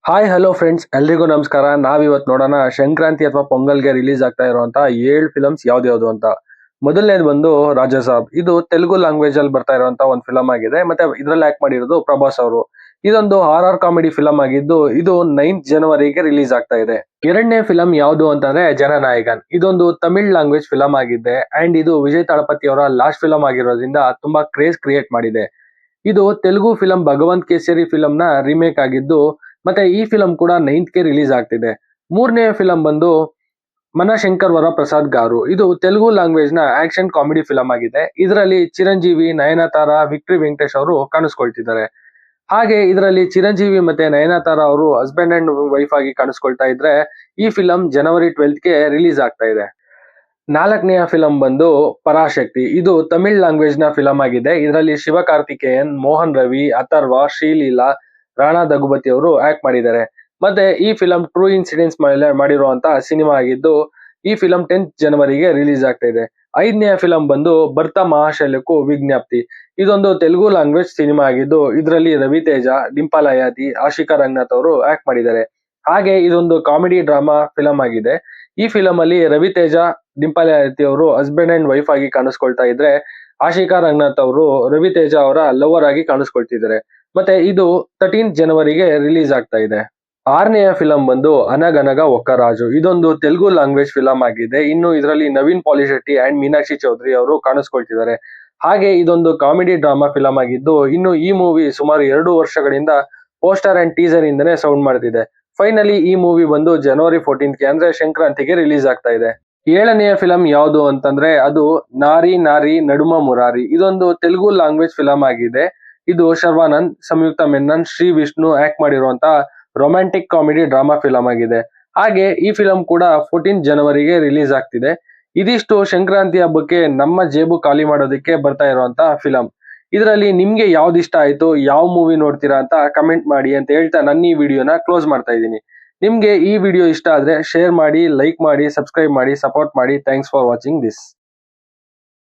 Hi hello friends, ಎಲ್ರಿಗೂ ನಮಸ್ಕಾರ. ನಾವಿವತ್ತು ನೋಡೋಣ ಸಂಕ್ರಾಂತಿ ಅಥವಾ ಪೊಂಗಲ್ಗೆ ರಿಲೀಸ್ ಆಗ್ತಾ ಇರುವಂತ 7 ಫಿಲಮ್ಸ್ ಯಾವ್ದು ಅಂತ. ಮೊದಲನೇದು ಬಂದು ರಾಜಾ ಸಾಬ್. ಇದು ತೆಲುಗು ಲ್ಯಾಂಗ್ವೇಜ್ ಅಲ್ಲಿ ಬರ್ತಾ ಇರುವಂತ ಒಂದು ಫಿಲಮ್ ಆಗಿದೆ. ಮತ್ತೆ ಇದ್ರಲ್ಲಿ ಆಕ್ಟ್ ಮಾಡಿರೋದು ಪ್ರಭಾಸ್ ಅವರು. ಇದೊಂದು ಹಾರರ್ ಕಾಮಿಡಿ ಫಿಲಮ್ ಆಗಿದ್ದು ಇದು 9th ಜನವರಿಗೆ ರಿಲೀಸ್ ಆಗ್ತಾ ಇದೆ. ಎರಡನೇ ಫಿಲಂ ಯಾವುದು ಅಂತಂದ್ರೆ ಜನನಾಯಕನ್. ಇದೊಂದು ತಮಿಳ್ ಲ್ಯಾಂಗ್ವೇಜ್ ಫಿಲಮ್ ಆಗಿದೆ ಅಂಡ್ ಇದು ವಿಜಯ್ ತಳಪತಿ ಅವರ ಲಾಸ್ಟ್ ಫಿಲಮ್ ಆಗಿರೋದ್ರಿಂದ ತುಂಬಾ ಕ್ರೇಜ್ ಕ್ರಿಯೇಟ್ ಮಾಡಿದೆ. ಇದು ತೆಲುಗು ಫಿಲಂ ಭಗವಂತ್ ಕೇಸರಿ ಫಿಲಂ ನ ರೀಮೇಕ್ ಆಗಿದ್ದು ಮತ್ತೆ ಈ ಫಿಲಂ ಕೂಡ 9th ರಿಲೀಸ್ ಆಗ್ತಿದೆ. ಮೂರನೇ ಫಿಲಂ ಬಂದು ಮನಶಂಕರ್ ವರ ಪ್ರಸಾದ್ ಗಾರು. ಇದು ತೆಲುಗು ಲ್ಯಾಂಗ್ವೇಜ್ ನ ಆಕ್ಷನ್ ಕಾಮಿಡಿ ಫಿಲಂ ಆಗಿದೆ. ಇದರಲ್ಲಿ ಚಿರಂಜೀವಿ, ನಯನತಾರ, ವಿಕ್ಟರಿ ವೆಂಕಟೇಶ್ ಅವರು ಕಾಣಿಸ್ಕೊಳ್ತಿದ್ದಾರೆ. ಹಾಗೆ ಇದರಲ್ಲಿ ಚಿರಂಜೀವಿ ಮತ್ತೆ ನಯನತಾರ ಅವರು ಹಸ್ಬೆಂಡ್ ಅಂಡ್ ವೈಫ್ ಆಗಿ ಕಾಣಿಸ್ಕೊಳ್ತಾ ಇದ್ರೆ ಈ ಫಿಲಂ ಜನವರಿ 12ಗೆ ರಿಲೀಸ್ ಆಗ್ತಾ ಇದೆ. ನಾಲ್ಕನೆಯ ಫಿಲಂ ಬಂದು ಪರಾಶಕ್ತಿ. ಇದು ತಮಿಳ್ ಲ್ಯಾಂಗ್ವೇಜ್ ನ ಫಿಲಂ ಆಗಿದೆ. ಇದರಲ್ಲಿ ಶಿವಕಾರ್ತಿಕೇಯನ್, ಮೋಹನ್ ರವಿ, ಅಥರ್ವ, ಶ್ರೀಲೀಲಾ, ರಾಣಾ ದಗುಬತಿ ಅವರು ಆಕ್ಟ್ ಮಾಡಿದ್ದಾರೆ. ಮತ್ತೆ ಈ ಫಿಲಂ ಟ್ರೂ ಇನ್ಸಿಡೆನ್ಸ್ ಮೇಲೆ ಮಾಡಿರುವಂತಹ ಸಿನಿಮಾ ಆಗಿದ್ದು ಈ ಫಿಲಂ 10th ಜನವರಿಗೆ ರಿಲೀಸ್ ಆಗ್ತಾ ಇದೆ. ಐದನೆಯ ಫಿಲಂ ಬಂದು ಭರ್ತ ಮಹಾಶೈಲಕ್ಕೂ ವಿಜ್ಞಪ್ತಿ. ಇದೊಂದು ತೆಲುಗು ಲ್ಯಾಂಗ್ವೇಜ್ ಸಿನಿಮಾ ಆಗಿದ್ದು ಇದರಲ್ಲಿ ರವಿತೇಜ, ಡಿಂಪಲ್ ಹಯಾತಿ, ಆಶಿಕಾ ರಂಗನಾಥ್ ಅವರು ಆಕ್ಟ್ ಮಾಡಿದ್ದಾರೆ. ಹಾಗೆ ಇದೊಂದು ಕಾಮಿಡಿ ಡ್ರಾಮಾ ಫಿಲಂ ಆಗಿದೆ. ಈ ಫಿಲಂ ಅಲ್ಲಿ ರವಿತೇಜ, ಡಿಂಪಲ್ ಹಯಾತಿ ಅವರು ಹಸ್ಬೆಂಡ್ ಅಂಡ್ ವೈಫ್ ಆಗಿ ಕಾಣಿಸ್ಕೊಳ್ತಾ ಇದ್ರೆ ಆಶಿಕಾ ರಂಗನಾಥ್ ಅವರು ರವಿತೇಜ ಅವರ ಲವರ್ ಆಗಿ ಕಾಣಿಸ್ಕೊಳ್ತಿದ್ದಾರೆ. ಮತ್ತೆ ಇದು 13th ಜನವರಿಗೆ ರಿಲೀಸ್ ಆಗ್ತಾ ಇದೆ. ಆರನೆಯ ಫಿಲಂ ಬಂದು ಅನಗನಗ ಒಕ್ಕರಾಜು. ಇದೊಂದು ತೆಲುಗು ಲ್ಯಾಂಗ್ವೇಜ್ ಫಿಲಂ ಆಗಿದೆ. ಇನ್ನು ಇದರಲ್ಲಿ ನವೀನ್ ಪಾಲಿಶೆಟ್ಟಿ ಅಂಡ್ ಮೀನಾಕ್ಷಿ ಚೌಧರಿ ಅವರು ಕಾಣಿಸ್ಕೊಳ್ತಿದ್ದಾರೆ. ಹಾಗೆ ಇದೊಂದು ಕಾಮಿಡಿ ಡ್ರಾಮಾ ಫಿಲಂ ಆಗಿದ್ದು ಇನ್ನು ಈ ಮೂವಿ ಸುಮಾರು 2 ವರ್ಷಗಳಿಂದ ಪೋಸ್ಟರ್ ಅಂಡ್ ಟೀಸರ್ ಇಂದನೇ ಸೌಂಡ್ ಮಾಡ್ತಿದೆ. ಫೈನಲಿ ಈ ಮೂವಿ ಬಂದು ಜನವರಿ 14ಗೆ ಅಂದ್ರೆ ಸಂಕ್ರಾಂತಿಗೆ ರಿಲೀಸ್ ಆಗ್ತಾ ಇದೆ. ಏಳನೆಯ ಫಿಲಂ ಯಾವುದು ಅಂತಂದ್ರೆ ಅದು ನಾರಿ ನಾರಿ ನಡುಮ ಮುರಾರಿ. ಇದೊಂದು ತೆಲುಗು ಲ್ಯಾಂಗ್ವೇಜ್ ಫಿಲಂ ಆಗಿದೆ. ಇದು ಶರ್ವಾನಂದ್, ಸಂಯುಕ್ತ ಮೆನನ್, ಶ್ರೀ ವಿಷ್ಣು ಆಕ್ಟ್ ಮಾಡಿರುವಂತ ರೊಮ್ಯಾಂಟಿಕ್ ಕಾಮಿಡಿ ಡ್ರಾಮಾ ಫಿಲಂ ಆಗಿದೆ. ಹಾಗೆ ಈ ಫಿಲಂ ಕೂಡ 14th ಜನವರಿಗೆ ರಿಲೀಸ್ ಆಗ್ತಿದೆ. ಇದಿಷ್ಟು ಸಂಕ್ರಾಂತಿ ಹಬ್ಬಕ್ಕೆ ನಮ್ಮ ಜೇಬು ಖಾಲಿ ಮಾಡೋದಕ್ಕೆ ಬರ್ತಾ ಇರುವಂತ ಫಿಲಂ. ಇದರಲ್ಲಿ ನಿಮ್ಗೆ ಯಾವ್ದು ಇಷ್ಟ ಆಯ್ತು, ಯಾವ ಮೂವಿ ನೋಡ್ತೀರಾ ಅಂತ ಕಮೆಂಟ್ ಮಾಡಿ ಅಂತ ಹೇಳ್ತಾ ನನ್ನ ಈ ವಿಡಿಯೋನ ಕ್ಲೋಸ್ ಮಾಡ್ತಾ ಇದ್ದೀನಿ. ನಿಮ್ಗೆ ಈ ವಿಡಿಯೋ ಇಷ್ಟ ಆದ್ರೆ ಶೇರ್ ಮಾಡಿ, ಲೈಕ್ ಮಾಡಿ, ಸಬ್ಸ್ಕ್ರೈಬ್ ಮಾಡಿ, ಸಪೋರ್ಟ್ ಮಾಡಿ. Thanks for watching this.